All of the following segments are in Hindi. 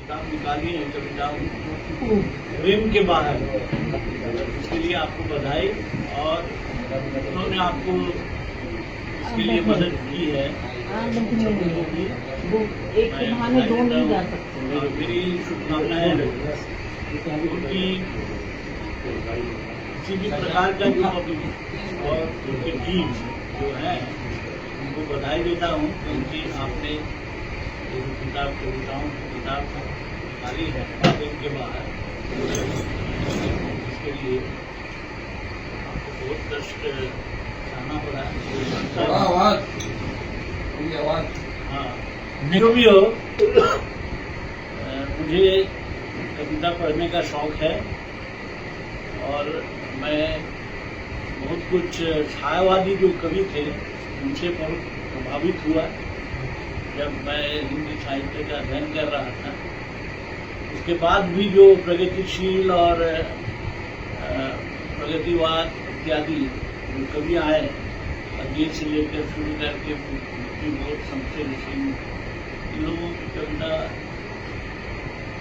किताब निकाली है कविताओं प्रेम के बाहर, इसके लिए आपको बधाई। और उन्होंने आपको इसके लिए मदद की है, उनको भी एक बहाने दो नहीं जा सकते। और मेरी शुभकामनाएं उनकी किसी भी प्रकार का जो और उनकी टीम जो है उनको बधाई देता हूँ, क्योंकि आपने कविताओं की किताब निकाली है प्रेम के बाहर, इसके लिए आपको बहुत कष्ट सहना पड़ा। हाँ, जो भी हो, मुझे कविता पढ़ने का शौक है और मैं बहुत कुछ छायावादी जो कवि थे उनसे बहुत प्रभावित हुआ जब मैं हिंदी साहित्य का अध्ययन कर रहा था। उसके बाद भी जो प्रगतिशील और प्रगतिवाद इत्यादि जो कवि आए, अजीत से लेकर शुरू करके शमशेर सिंह, इन लोगों की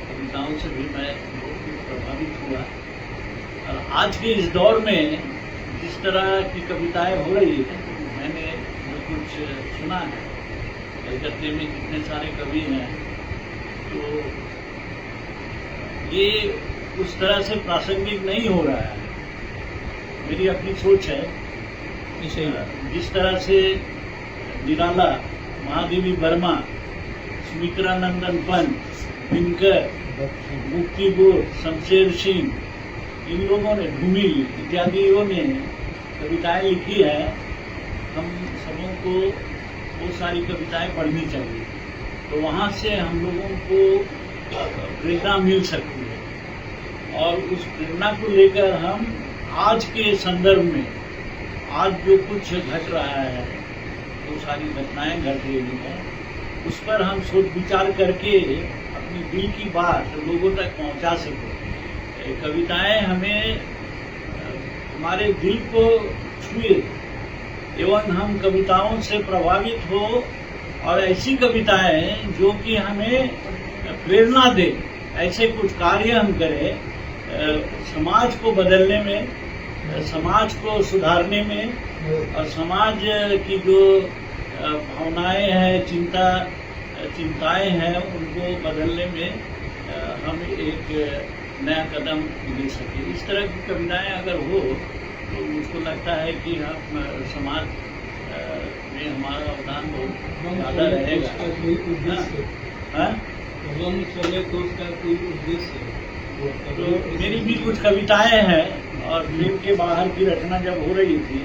कविताओं से भी मैं बहुत प्रभावित हुआ। और आज के इस दौर में जिस तरह की कविताएं हो रही है, मैंने जो कुछ सुना है, कलकत्ते में कितने सारे कवि हैं, तो ये उस तरह से प्रासंगिक नहीं हो रहा है। मेरी अपनी सोच है, जिस तरह से निराला, महादेवी वर्मा, सुमित्रा नंदन पंत, दिनकर, मुक्ति बोध, शमशेर सिंह, इन लोगों ने, धूमिल इत्यादियों ने कविताएं लिखी है, हम सबों को वो सारी कविताएं पढ़नी चाहिए, तो वहाँ से हम लोगों को प्रेरणा मिल सकती है। और उस प्रेरणा को लेकर हम आज के संदर्भ में, आज जो कुछ घट रहा है, वो सारी घटनाएं घट रही हैं, उस पर हम सोच विचार करके अपनी दिल की बात लोगों तक पहुंचा सके। कविताएं हमें हमारे दिल को छुए एवं हम कविताओं से प्रभावित हो, और ऐसी कविताएं जो कि हमें प्रेरणा दे, ऐसे कुछ कार्य हम करें समाज को बदलने में, समाज को सुधारने में, और समाज की जो भावनाएं हैं, चिंताएं हैं, उनको बदलने में हम एक नया कदम ले सके। इस तरह की कविताएं अगर हो तो मुझको लगता है कि हम समाज में हमारा अवदान बहुत ज़्यादा रहेगा। तो मेरी भी कुछ कविताएं हैं, और प्रेम के बाहर की रचना जब हो रही थी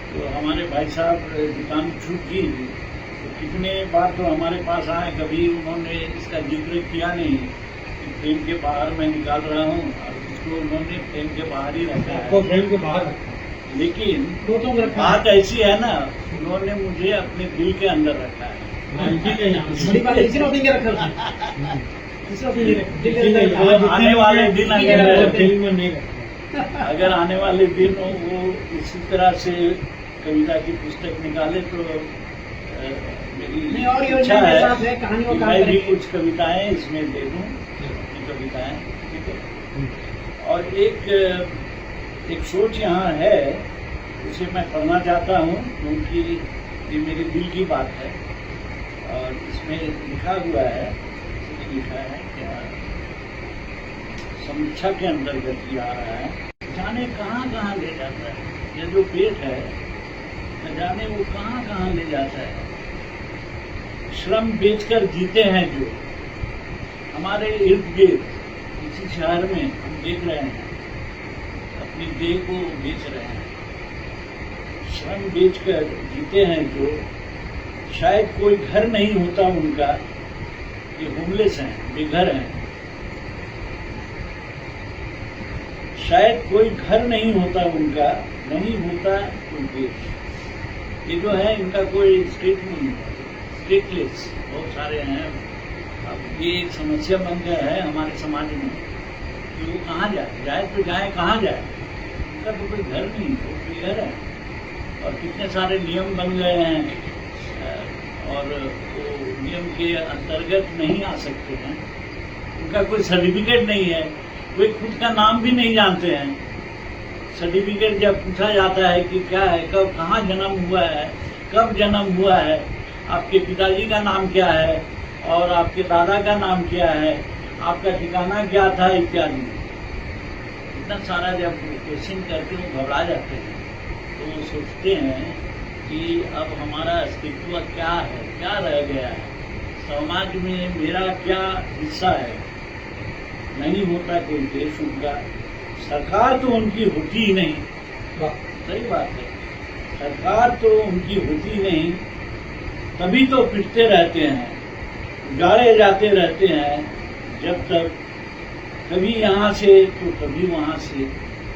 तो हमारे भाई साहब दुकान छूट की, तो कितने बार तो हमारे पास आए, कभी उन्होंने इसका जिक्र किया नहीं कि प्रेम के बाहर मैं निकाल रहा हूँ, और उसको उन्होंने प्रेम के बाहर ही रखा है, प्रेम के बाहर। लेकिन बात ऐसी है ना, उन्होंने मुझे अपने दिल के अंदर रखा है। आने वाले दिन अगर आने वाले दिन वो इसी तरह से कविता की पुस्तक निकाले तो मेरी इच्छा है कि मैं भी कुछ कविताएं इसमें दे दूं, कविताएं, ठीक है। और एक सोच यहाँ है, उसे मैं पढ़ना चाहता हूँ, क्योंकि ये मेरे दिल की बात है। और इसमें लिखा हुआ है, लिखा है क्या, समीक्षा के अंतर्गत ये आ रहा है, जाने कहाँ कहाँ ले जाता है ये जो पेट है, न जाने वो कहाँ कहाँ ले जाता है। श्रम बेचकर जीते हैं जो हमारे इर्द गिर्द इसी शहर में हम देख रहे हैं, अपनी देह को बेच रहे हैं। श्रम बेचकर जीते हैं जो, शायद कोई घर नहीं होता उनका, ये होमलेस हैं, बेघर हैं। शायद कोई घर नहीं होता उनका, नहीं होता कोई देश। ये जो है इनका कोई स्टेट नहीं है, स्टेटलेस बहुत सारे हैं। अब ये एक समस्या बन गया है हमारे समाज में कि वो कहाँ जाए तो जाए कहाँ जाए, उनका तो कोई घर नहीं, वो बेघर है। और कितने सारे नियम बन गए हैं और वो नियम के अंतर्गत नहीं आ सकते हैं, उनका कोई सर्टिफिकेट नहीं है, वे खुद का नाम भी नहीं जानते हैं। सर्टिफिकेट जब पूछा जाता है कि क्या है, कब कहाँ जन्म हुआ है, कब जन्म हुआ है, आपके पिताजी का नाम क्या है और आपके दादा का नाम क्या है, आपका ठिकाना क्या था इत्यादि, इतना सारा जब क्वेश्चन करके वो घबरा जाते हैं तो वो सोचते हैं कि अब हमारा अस्तित्व क्या है, क्या रह गया है, समाज में मेरा क्या हिस्सा है। नहीं होता कोई देश उनका, सरकार तो उनकी होती ही नहीं। सही बात है, सरकार तो उनकी होती नहीं, तभी तो पिटते रहते हैं, गाड़े जाते रहते हैं, जब तक कभी यहाँ से तो कभी वहाँ से।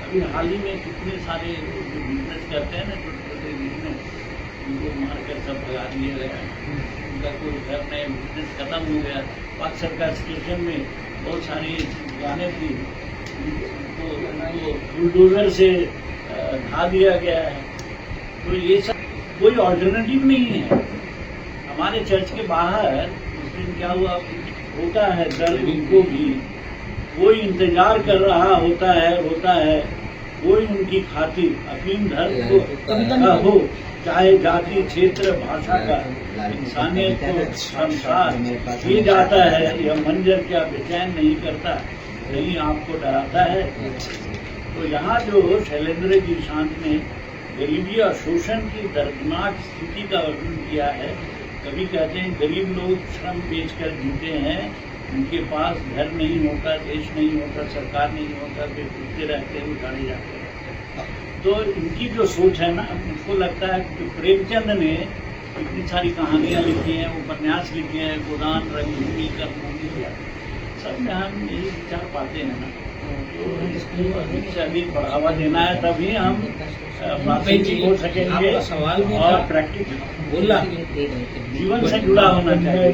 अभी हाल ही में कितने सारे जो बिजनेस करते हैं ना, छोटे छोटे बिजनेस, उनको मारकर सब भगा दिया गया, उनका कोई घर नहीं, बिजनेस खत्म हो गया। पाक सरकार स्टेशन में बहुत सारी दुकानें थी, उनको बुलडोजर से ढा दिया गया है। तो ये सब कोई ऑल्टरनेटिव नहीं है। हमारे चर्च के बाहर उस दिन क्या हुआ, होता है दर्द उनको भी, कोई इंतजार कर रहा होता है, कोई उनकी खातिर अफीम धर्म को हो, चाहे जाति क्षेत्र भाषा का, इंसानियत को संसार किए जाता है। यह मंजर क्या बेचैन नहीं करता, नहीं आपको डराता है। तो यहाँ जो शैलेंद्र जी शांत ने गरीबी और शोषण की दर्दनाक स्थिति का वर्णन किया है। कभी कहते हैं गरीब लोग श्रम बेचकर जीते हैं, उनके पास घर नहीं होता, देश नहीं होता, सरकार नहीं होता, वे घूमते रहते हैं, उठाने जाते हैं। तो इनकी जो सोच है ना, मुझको लगता है कि प्रेमचंद ने इतनी सारी कहानियां लिखी हैं, उपन्यास लिखे हैं, गोदान, रंगभूमि, कर्मभूमि, सब में हम यही विचार पाते हैं ना। तो इसको अधिक से अधिक बढ़ावा देना है, तभी हम प्रासंगिक हो सकेंगे और प्रैक्टिकल बोलना जीवन से जुड़ा होना चाहिए।